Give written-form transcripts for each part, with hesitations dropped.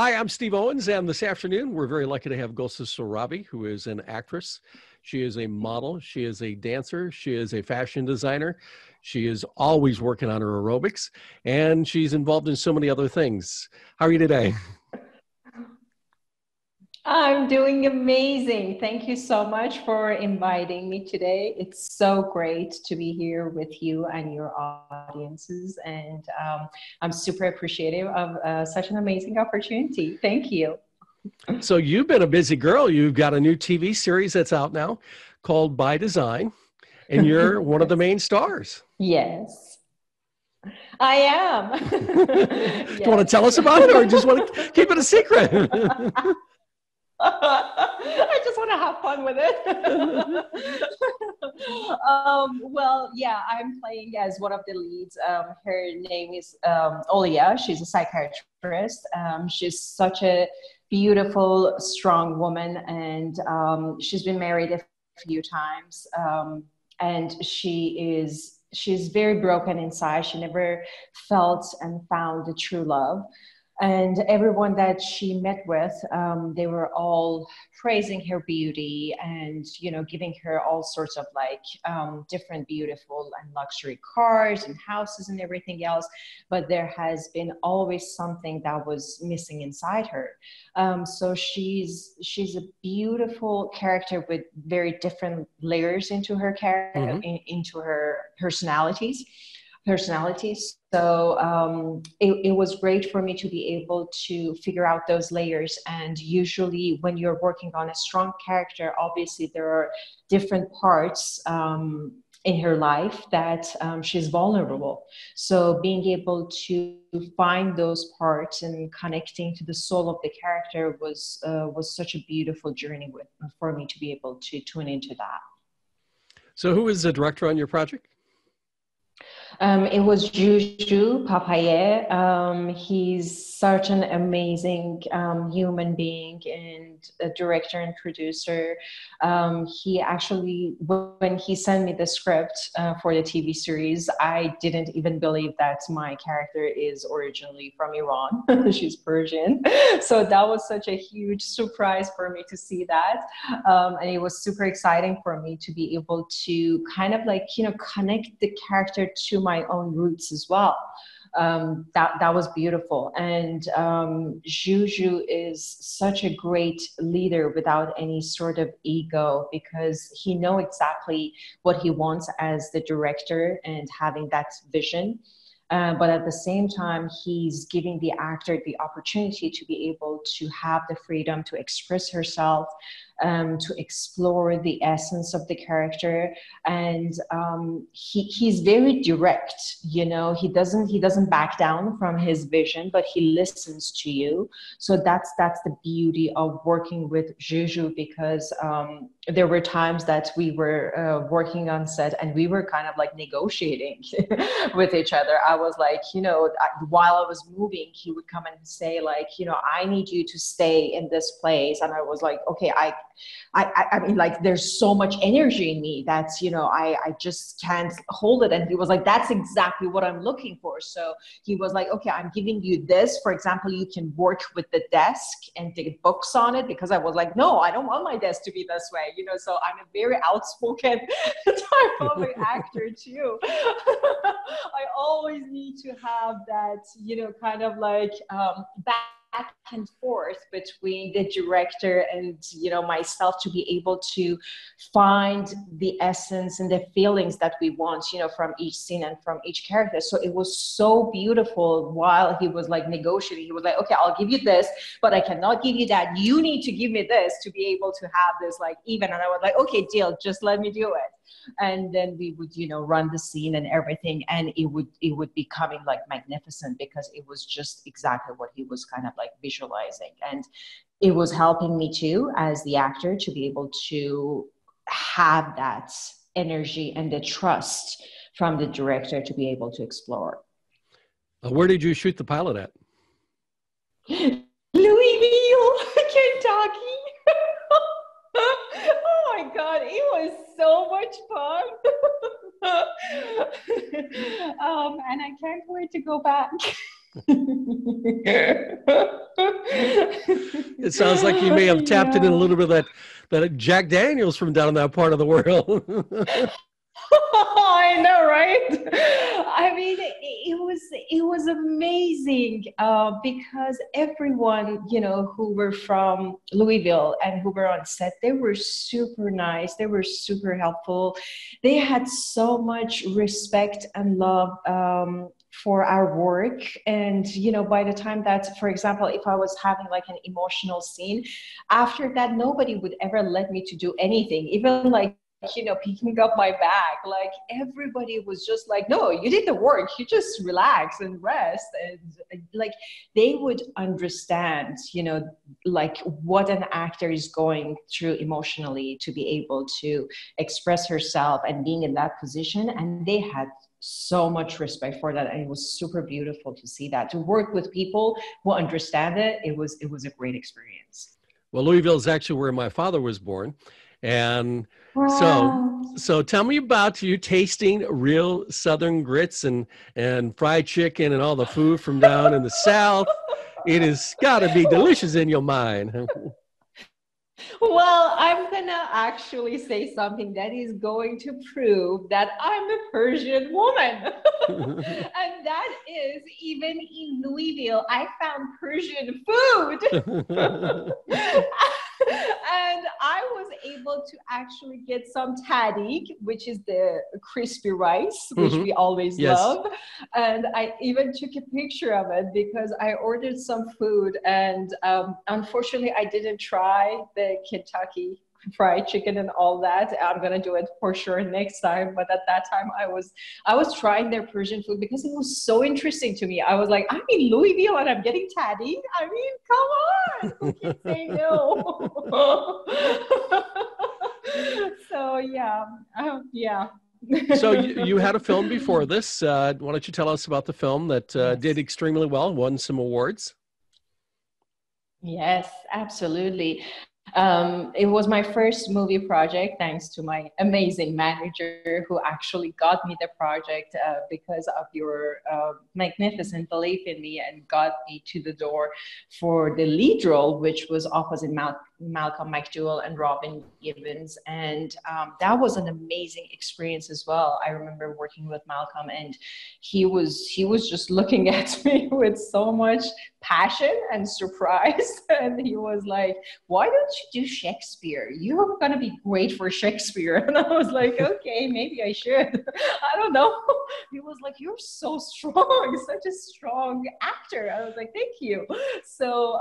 Hi, I'm Steve Owens, and this afternoon we're very lucky to have Golsa Sarabi, who is an actress. She is a model, she is a dancer, she is a fashion designer, she is always working on her aerobics, and she's involved in so many other things. How are you today? I'm doing amazing. Thank you so much for inviting me today. It's so great to be here with you and your audiences, and I'm super appreciative of such an amazing opportunity. Thank you. So you've been a busy girl. You've got a new TV series that's out now called By Design, and you're one of the main stars. Yes, I Do am. you want to tell Yes. us about it, or just want to keep it a secret? I just want to have fun with it. Well, yeah, I'm playing as one of the leads. Her name is Olia. She's a psychiatrist. She's such a beautiful, strong woman, and she's been married a few times. And she's very broken inside. She never felt and found the true love. And everyone that she met with, they were all praising her beauty and, giving her all sorts of different beautiful and luxury cars and houses and everything else. But there has been always something that was missing inside her. So she's a beautiful character with very different layers into her character, Hmm. into her personalities. So it was great for me to be able to figure out those layers. And usually, when you're working on a strong character, obviously there are different parts in her life that she's vulnerable. So being able to find those parts and connecting to the soul of the character was such a beautiful journey for me to be able to tune into that. So who is the director on your project? It was Juju Papaye. He's such an amazing human being and a director and producer. He actually, when he sent me the script for the TV series, I didn't even believe that my character is originally from Iran. She's Persian. So that was such a huge surprise for me to see that. And it was super exciting for me to be able to kind of connect the character to my own roots as well. That was beautiful. And Juju is such a great leader without any sort of ego, because he knows exactly what he wants as the director and having that vision. But at the same time, he's giving the actor the opportunity to be able to have the freedom to express herself, to explore the essence of the character. And he's very direct. He doesn't back down from his vision, but he listens to you. So that's the beauty of working with Juju, because there were times that we were working on set and we were kind of like negotiating with each other. I was like, while I was moving, he would come and say like, I need you to stay in this place. And I was like, okay, I mean, like, there's so much energy in me that's, I just can't hold it. And he was like, that's exactly what I'm looking for. So he was like, okay, I'm giving you this. For example, you can work with the desk and take books on it, because I was like, no, I don't want my desk to be this way, so I'm a very outspoken type of an actor too. I always need to have that, kind of like back and forth between the director and myself, to be able to find the essence and the feelings that we want from each scene and from each character. So it was so beautiful. While he was like negotiating, he was like, okay, I'll give you this, but I cannot give you that. You need to give me this to be able to have this like even. And I was like, okay, deal, just let me do it. And then we would run the scene and everything, and it would be coming like magnificent, because it was just exactly what he was kind of like visualizing. And it was helping me too as the actor to be able to have that energy and the trust from the director to be able to explore. Where did you shoot the pilot at? Louisville, Kentucky. Oh my God, it was so much fun. And I can't wait to go back. It sounds like you may have tapped in a Yeah. little bit of that Jack Daniels from down in that part of the world. I know, right? I mean, it was amazing because everyone, who were from Louisville and who were on set, they were super nice. They were super helpful. They had so much respect and love for our work. And by the time that, for example, if I was having like an emotional scene, after that, nobody would ever let me to do anything, even like picking up my bag. Like everybody was just like, no, you did the work. You just relax and rest. And like they would understand, like what an actor is going through emotionally to be able to express herself and being in that position. And they had so much respect for that. And it was super beautiful to see that, to work with people who understand it. It was a great experience. Well, Louisville is actually where my father was born. And so, Wow. so tell me about you tasting real Southern grits and fried chicken and all the food from down in the South. It has got to be delicious in your mind. Well, I'm gonna actually say something that is going to prove that I'm a Persian woman. And that is, even in Louisville, I found Persian food. And I was able to actually get some tahdig, which is the crispy rice, which we always Yes. love. And I even took a picture of it because I ordered some food. And unfortunately, I didn't try the Kentucky fried chicken and all that. I'm gonna do it for sure next time. But at that time, I was trying their Persian food because it was so interesting to me. I was like, I'm in Louisville and I'm getting tatty. I mean, come on, who can say no? So yeah, yeah. So you had a film before this. Why don't you tell us about the film that Yes. did extremely well, won some awards? Yes, absolutely. It was my first movie project, thanks to my amazing manager who actually got me the project because of your magnificent belief in me and got me to the door for the lead role, which was opposite Malcolm McDowell and Robin Gibbons. And that was an amazing experience as well. I remember working with Malcolm, and he was just looking at me with so much passion and surprise. And he was like, why don't you do Shakespeare? You're going to be great for Shakespeare. And I was like, okay, maybe I should. I don't know. He was like, you're so strong, such a strong actor. I was like, thank you. So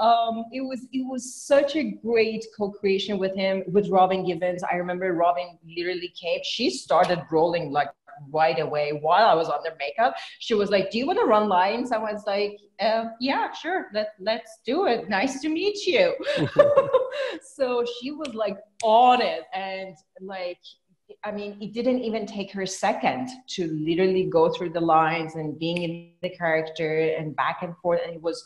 it was such a great co-creation with him, with Robin Gibbons. I remember Robin literally came, she started rolling like right away while I was under makeup. She was like, do you want to run lines? I was like, yeah, sure, let's do it, nice to meet you. So she was like on it, and like, I mean, it didn't even take her a second to literally go through the lines and being in the character and back and forth. And it was,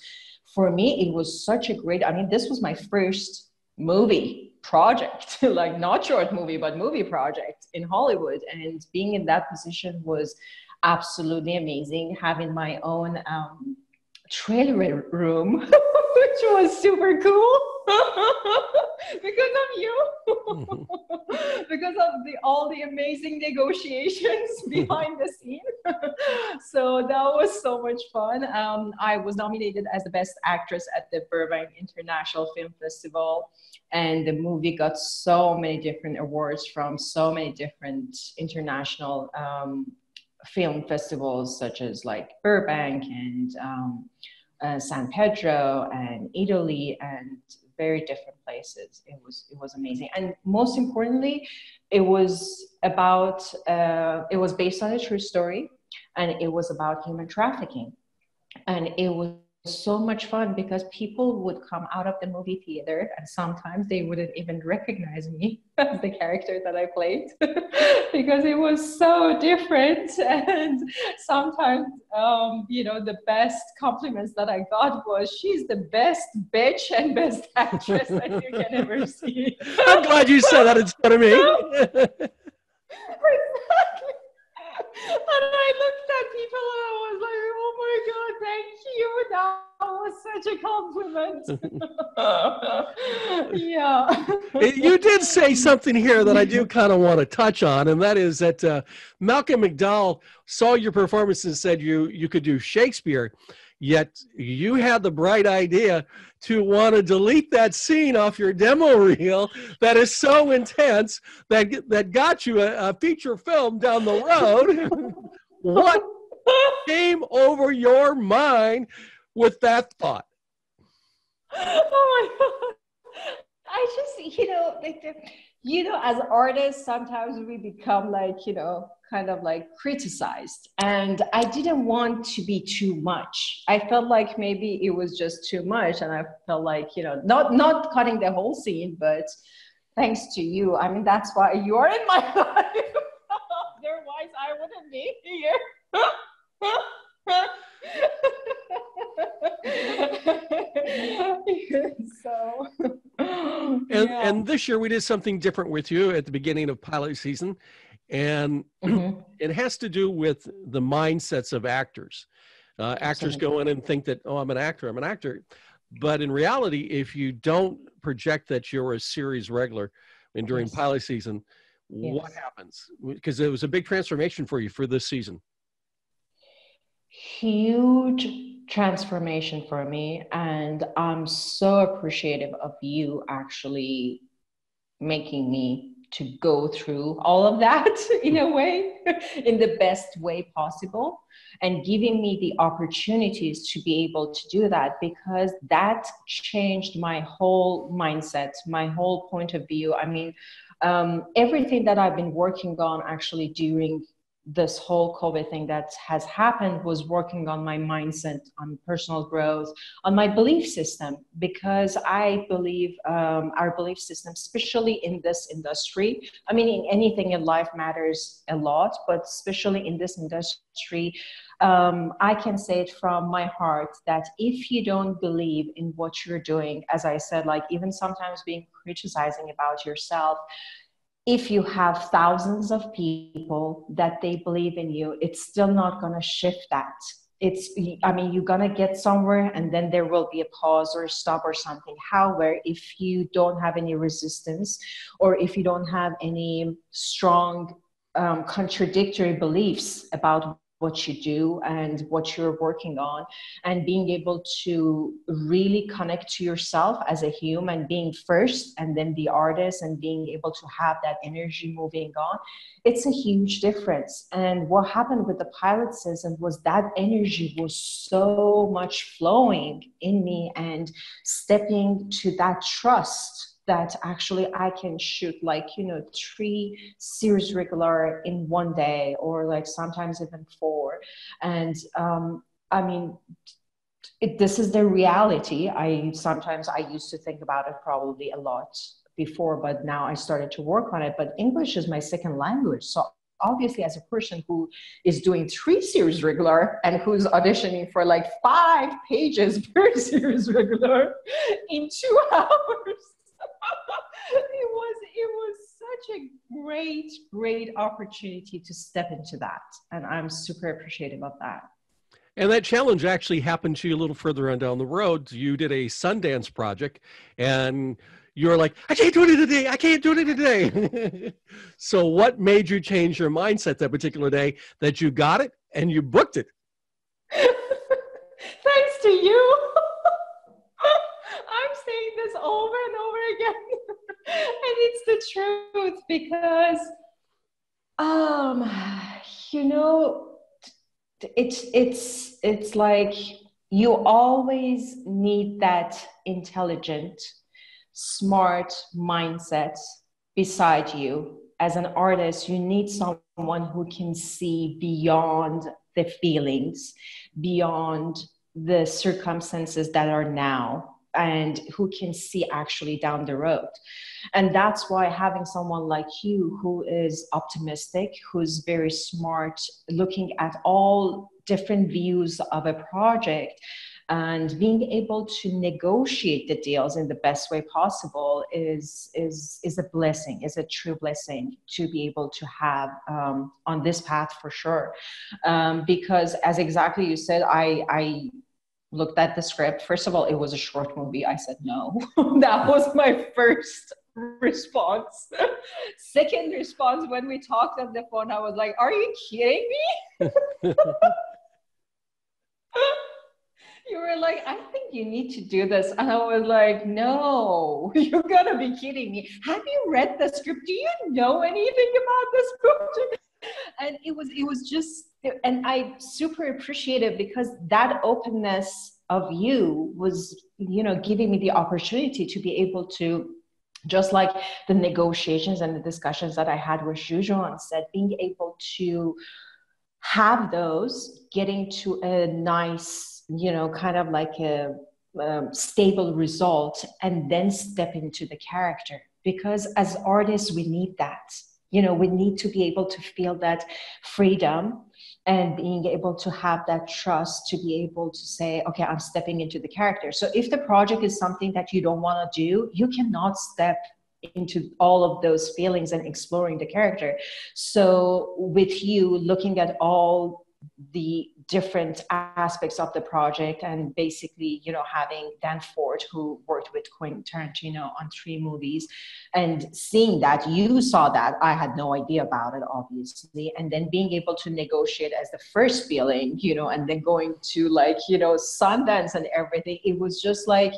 for me, it was such a great, I mean, this was my first movie project, like not short movie, but movie project in Hollywood. And being in that position was absolutely amazing. Having my own trailer room, which was super cool because of you, because of all the amazing negotiations behind the scene. So that was so much fun. I was nominated as the best actress at the Burbank International Film Festival, and the movie got so many different awards from so many different international film festivals, such as like Burbank and San Pedro and Italy and very different places. It was amazing. And most importantly, it was based on a true story, and it was about human trafficking. And it was so much fun because people would come out of the movie theater and sometimes they wouldn't even recognize me as the character that I played because it was so different. And sometimes, the best compliments that I got was, she's the best bitch and best actress that you can ever see. I'm glad you said that instead of me. Exactly. I looked at people and I was like, oh my God, thank you. That was such a compliment. Yeah. You did say something here that I do kind of want to touch on, and that is that Malcolm McDowell saw your performance and said you could do Shakespeare, yet you had the bright idea to want to delete that scene off your demo reel that is so intense that got you a feature film down the road. What came over your mind with that thought? Oh my God. I just, as artists, sometimes we become kind of like criticized. And I didn't want to be too much. I felt like maybe it was just too much. And I felt like, not cutting the whole scene, but thanks to you. I mean, that's why you're in my life. Otherwise, I wouldn't be here. So, and this year we did something different with you at the beginning of pilot season, and it has to do with the mindsets of actors. Actors go in and think that, oh, I'm an actor, but in reality, if you don't project that you're a series regular and during pilot season, what happens? Because it was a big transformation for you for this season. Huge transformation for me, and I'm so appreciative of you actually making me to go through all of that in a way, in the best way possible, and giving me the opportunities to be able to do that, because that changed my whole mindset, my whole point of view. I mean, everything that I've been working on actually during this whole COVID thing that has happened was working on my mindset, on personal growth, on my belief system, because I believe our belief system, especially in this industry, I mean, in anything in life matters a lot, but especially in this industry, I can say it from my heart that if you don't believe in what you're doing, as I said, like even sometimes being criticizing about yourself, if you have thousands of people that they believe in you, it's still not going to shift that. You're going to get somewhere and then there will be a pause or a stop or something. However, if you don't have any resistance, or if you don't have any strong contradictory beliefs about what you do and what you're working on, and being able to really connect to yourself as a human being first, and then the artist, and being able to have that energy moving on, it's a huge difference. And what happened with the pilot season was that energy was so much flowing in me, and stepping to that trust that actually I can shoot 3 series regular in one day, or like sometimes even 4. And this is the reality. I used to think about it probably a lot before, but now I started to work on it. But English is my second language. So obviously, as a person who is doing 3 series regular and who's auditioning for 5 pages per series regular in 2 hours, it was such a great opportunity to step into that, and I'm super appreciative of that. And that challenge actually happened to you a little further on down the road. You did a Sundance project, and you're like, I can't do it today. So what made you change your mindset that particular day that you got it and you booked it? Thanks to you. I'm saying this over and over again. And it's the truth, because it's like you always need that intelligent, smart mindset beside you. As an artist, you need someone who can see beyond the feelings, beyond the circumstances that are now, and who can see actually down the road. And that's why having someone like you, who is optimistic, who's very smart, looking at all different views of a project, and being able to negotiate the deals in the best way possible is a blessing, is a true blessing to be able to have on this path for sure. Because as exactly you said, I looked at the script. First of all, it was a short movie. I said no. That was my first response. Second response, when we talked on the phone, I was like, are you kidding me? You were like, I think you need to do this. And I was like, no, you gotta be kidding me. Have you read the script? Do you know anything about this project? And it was just, and I super appreciate it, because that openness of you was, you know, giving me the opportunity to be able to, just like the negotiations and the discussions that I had with Juju on set, being able to have those, getting to a nice, you know, kind of like a stable result, and then step into the character. Because as artists, we need that. You know, we need to be able to feel that freedom and being able to have that trust to be able to say, okay, I'm stepping into the character. So if the project is something that you don't want to do, you cannot step into all of those feelings and exploring the character. So with you looking at all the different aspects of the project, and basically, you know, having Dan Ford, who worked with Quentin Tarantino on 3 movies, and seeing that, you saw that, I had no idea about it, obviously, and then being able to negotiate as the first feeling, you know, and then going to, like, you know, Sundance and everything, it was just like,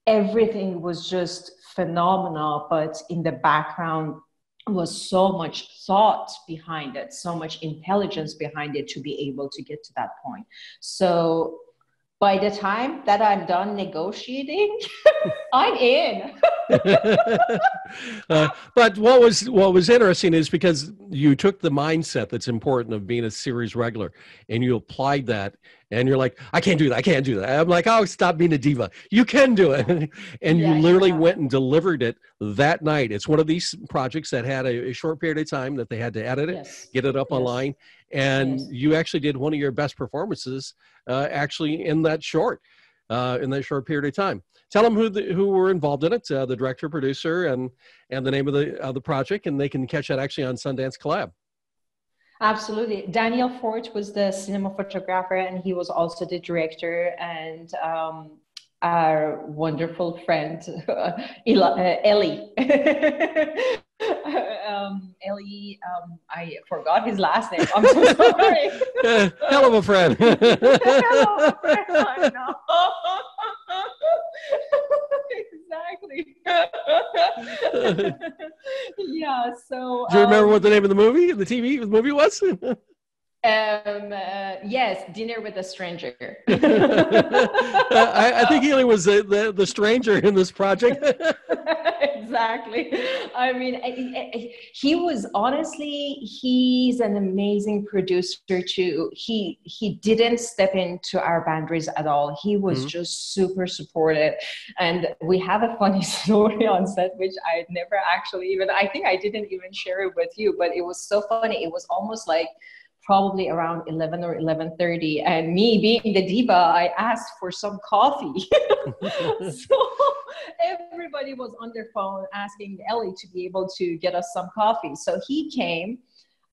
everything was just phenomenal. But in the background was so much thought behind it, so much intelligence behind it to be able to get to that point. So by the time that I'm done negotiating, I'm in. But what was interesting is because you took the mindset that's important of being a series regular, and you applied that, and you're like, I can't do that. I can't do that. I'm like, oh, stop being a diva. You can do it. And you literally went and delivered it that night. It's one of these projects that had a short period of time that they had to edit it, get it up online. And you actually did one of your best performances actually in that short period of time. Tell them who were involved in it, the director, producer, and the name of the project, and they can catch that actually on Sundance Collab. Absolutely. Daniel Fort was the cinematographer, and he was also the director, and our wonderful friend, Ellie. Ellie, I forgot his last name. I'm so sorry. Hell of a friend. Hell of a friend, I know. Exactly. Yeah, so do you remember what the name of the movie was? Yes, Dinner with a Stranger. I think Ely was the stranger in this project. Exactly. I mean, he was, honestly, he's an amazing producer too. He didn't step into our boundaries at all. He was just super supportive. And we have a funny story on set, which I never actually even, I think I didn't even share it with you, but it was so funny. It was almost like probably around 11 or 11:30, and me being the diva, I asked for some coffee. So everybody was on their phone asking Ellie to be able to get us some coffee. So he came.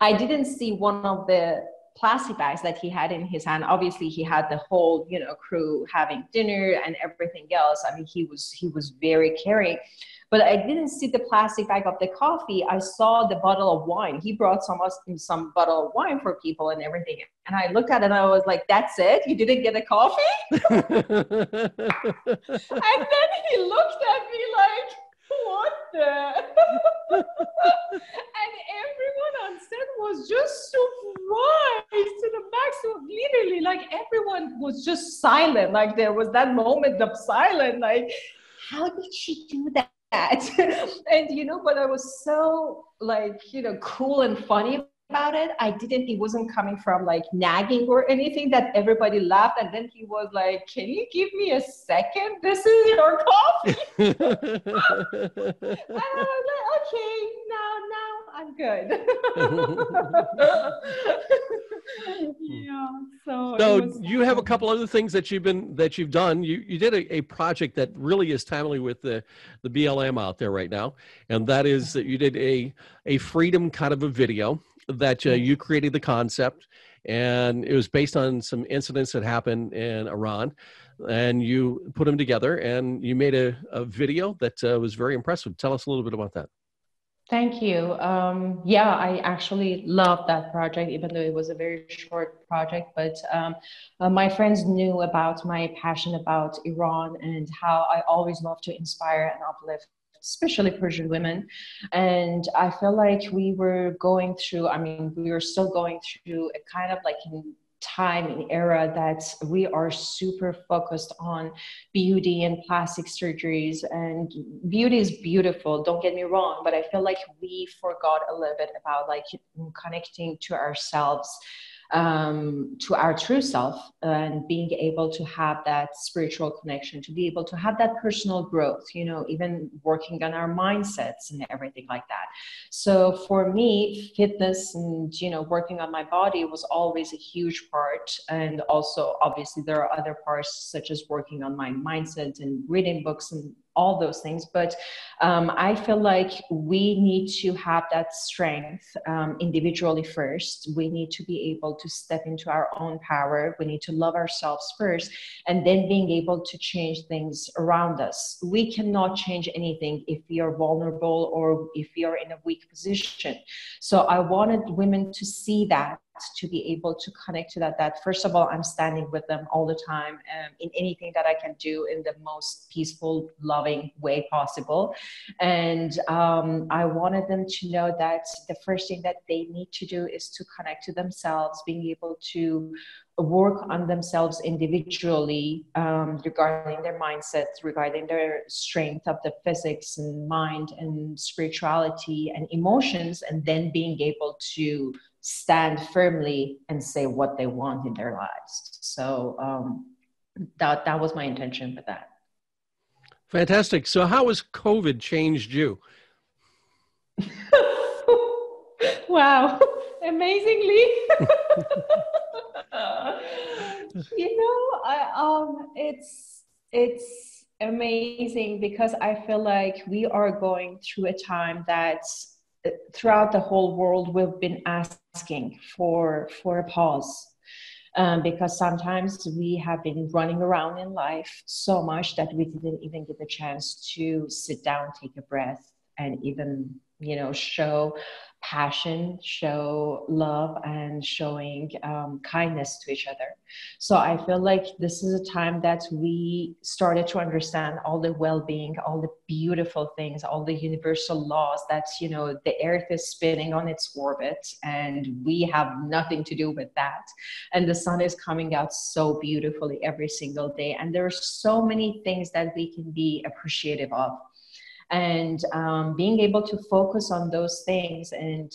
I didn't see one of the plastic bags that he had in his hand. Obviously he had the whole, you know, crew having dinner and everything else. I mean, he was very caring. But I didn't see the plastic bag of the coffee. I saw the bottle of wine. He brought some bottle of wine for people and everything. And I looked at it and I was like, that's it? You didn't get a coffee? And then he looked at me like, what the? And everyone on set was just surprised to the maximum. Literally, like, everyone was just silent. Like, there was that moment of silence. Like, how did she do that? And, you know, but I was so, like, you know, cool and funny about it. It wasn't coming from like nagging or anything, that everybody laughed. And then he was like, can you give me a second? This is your coffee. And I was like, okay, now I'm good. Yeah, so it So was you have a couple other things that you've done. You did a project that really is timely with the BLM out there right now, and that is that you did a freedom kind of a video that you yes. created the concept, and it was based on some incidents that happened in Iran, and you put them together and you made a video that was very impressive. Tell us a little bit about that. Thank you. Yeah, I actually loved that project, even though it was a very short project. But my friends knew about my passion about Iran and how I always love to inspire and uplift, especially Persian women. And I feel like we were going through, I mean, we were still going through a kind of like in time and era that we are super focused on beauty and plastic surgeries, and beauty is beautiful, don't get me wrong, but I feel like we forgot a little bit about like connecting to ourselves, to our true self, and being able to have that spiritual connection, to be able to have that personal growth, you know, even working on our mindsets and everything like that. So for me, fitness and, you know, working on my body was always a huge part. And also, obviously, there are other parts such as working on my mindset and reading books and all those things. But I feel like we need to have that strength individually first. We need to be able to step into our own power. We need to love ourselves first, and then being able to change things around us. We cannot change anything if we are vulnerable or if we are in a weak position. So I wanted women to see that, to be able to connect to that first of all, I'm standing with them all the time, in anything that I can do in the most peaceful, loving way possible. And I wanted them to know that the first thing that they need to do is to connect to themselves, being able to work on themselves individually, regarding their mindsets, regarding their strength of the physics and mind and spirituality and emotions, and then being able to stand firmly and say what they want in their lives. So that was my intention with that. Fantastic. So how has COVID changed you? Wow, amazingly. You know, it's amazing because I feel like we are going through a time that throughout the whole world we've been asking for a pause, because sometimes we have been running around in life so much that we didn't even get the chance to sit down, take a breath, and even, you know, show passion, show love, and showing kindness to each other. So I feel like this is a time that we started to understand all the well-being, all the beautiful things, all the universal laws that, you know, the earth is spinning on its orbit and we have nothing to do with that. And the sun is coming out so beautifully every single day. And there are so many things that we can be appreciative of. And being able to focus on those things and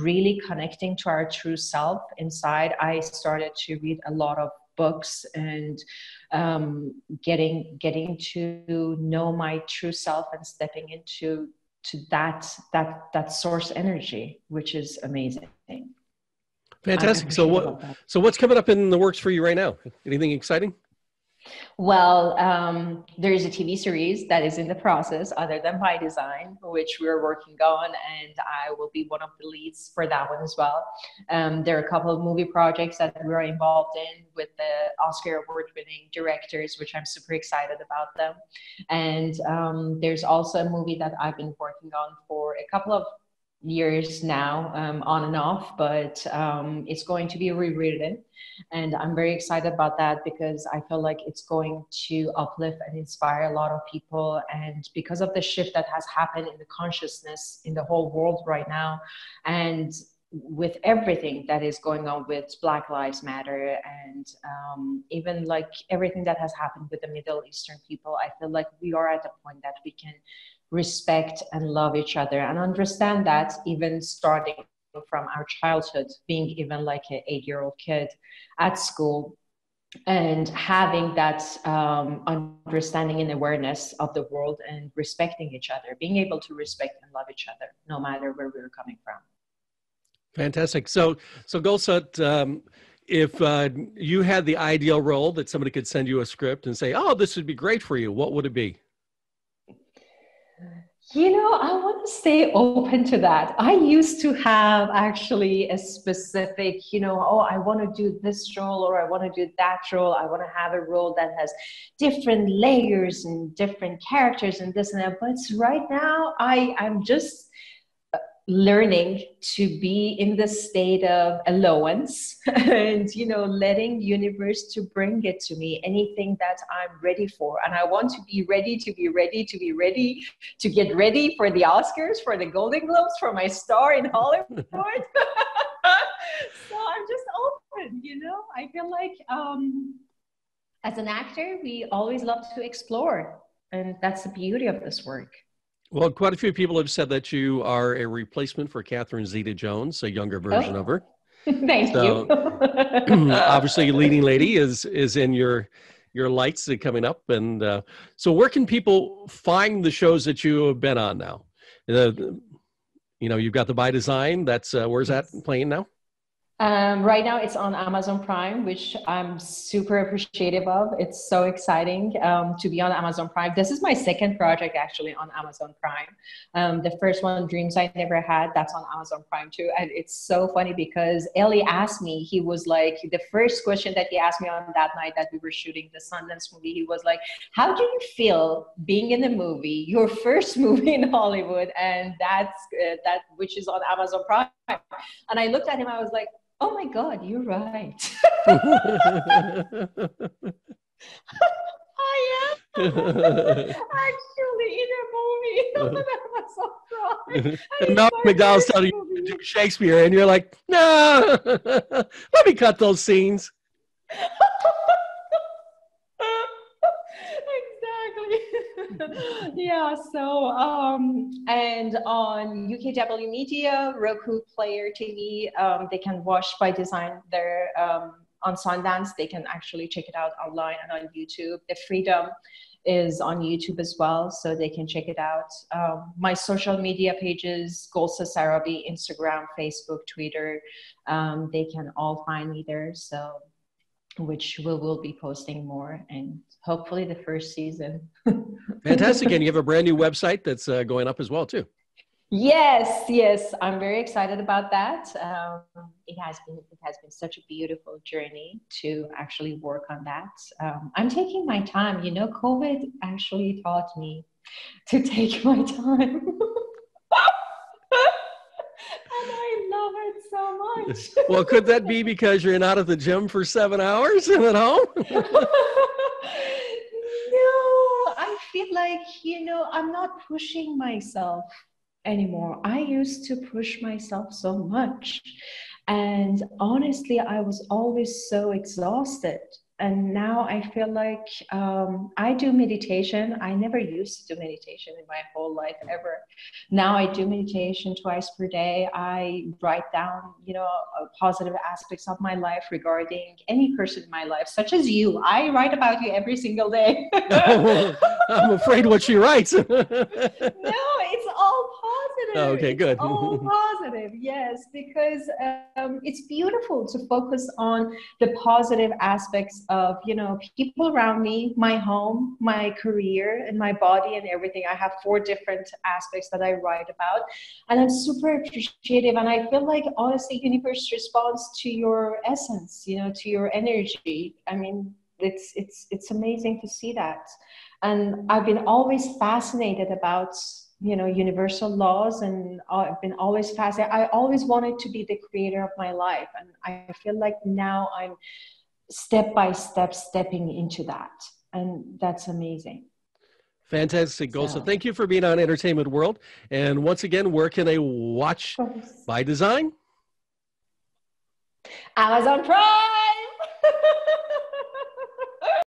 really connecting to our true self inside, I started to read a lot of books and getting to know my true self and stepping into that source energy, which is amazing. I'm Fantastic. appreciative of that. So what's coming up in the works for you right now? Anything exciting? Well, there is a TV series that is in the process, other than By Design, which we're working on, and I will be one of the leads for that one as well. There are a couple of movie projects that we're involved in with the Oscar award-winning directors, which I'm super excited about them. And there's also a movie that I've been working on for a couple of years now, on and off, but it's going to be rewritten. And I'm very excited about that because I feel like it's going to uplift and inspire a lot of people. And because of the shift that has happened in the consciousness in the whole world right now, and with everything that is going on with Black Lives Matter, and even like everything that has happened with the Middle Eastern people, I feel like we are at a point that we can respect and love each other and understand that, even starting from our childhood, being even like an 8-year-old kid at school, and having that understanding and awareness of the world and respecting each other, being able to respect and love each other no matter where we're coming from. Fantastic. So Golsa, if you had the ideal role that somebody could send you a script and say, "Oh, this would be great for you," what would it be? I want to stay open to that. I used to have actually a specific, oh, I want to do this role or I want to do that role. I want to have a role that has different layers and different characters and this and that. But right now, I'm just learning to be in the state of allowance and letting universe to bring it to me, anything that I'm ready for. And I want to be ready to be ready to be ready to get ready for the Oscars, for the Golden Globes, for my star in Hollywood. So I'm just open. I feel like as an actor we always love to explore, and that's the beauty of this work. Well, quite a few people have said that you are a replacement for Catherine Zeta-Jones, a younger version of her. Thank you. Obviously, leading lady is in your lights coming up, and so where can people find the shows that you have been on now? You've got the By Design. That's where's that playing now? Right now it's on Amazon Prime, which I'm super appreciative of. It's so exciting to be on Amazon Prime. This is my second project actually on Amazon Prime. The first one, Dreams I Never Had, that's on Amazon Prime too. And it's so funny because Ellie asked me, he was like, the first question that he asked me on that night that we were shooting the Sundance movie, he was like, how do you feel being in the movie, your first movie in Hollywood, and that which is on Amazon Prime? And I looked at him, I was like, oh my God, you're right. I am actually in a movie. That was so wrong. And Malcolm McDowell's telling you to do Shakespeare, and you're like, no, let me cut those scenes. Yeah, so and on UKW Media, Roku Player TV, they can watch By Design there. On Sundance, they can actually check it out online and on YouTube. The Freedom is on YouTube as well, so they can check it out. My social media pages, Golsa Sarabi, Instagram, Facebook, Twitter, they can all find me there. So which we will be posting more, and hopefully the first season. Fantastic. And you have a brand new website that's going up as well too. Yes, I'm very excited about that. It has been such a beautiful journey to actually work on that. I'm taking my time. COVID actually taught me to take my time. And I love it so much. Well, could that be because you're not at the gym for 7 hours and at home? No, I feel like, I'm not pushing myself anymore. I used to push myself so much. And honestly, I was always so exhausted. And now I feel like I do meditation. I never used to do meditation in my whole life ever. Now I do meditation twice per day. I write down, positive aspects of my life regarding any person in my life, such as you. I write about you every single day. I'm afraid what she writes. No, it's all positive. Okay, good. It's all positive, yes, because it's beautiful to focus on the positive aspects of, people around me, my home, my career, and my body and everything. I have 4 different aspects that I write about, and I'm super appreciative. And I feel like, honestly, universe responds to your essence, to your energy. I mean, it's amazing to see that. And I've been always fascinated about, universal laws, and I've been always fascinated. I always wanted to be the creator of my life. And I feel like now I'm step by step stepping into that. And that's amazing. Fantastic, Golsa. So, thank you for being on Entertainment World. And once again, where can they watch By Design? Amazon Prime!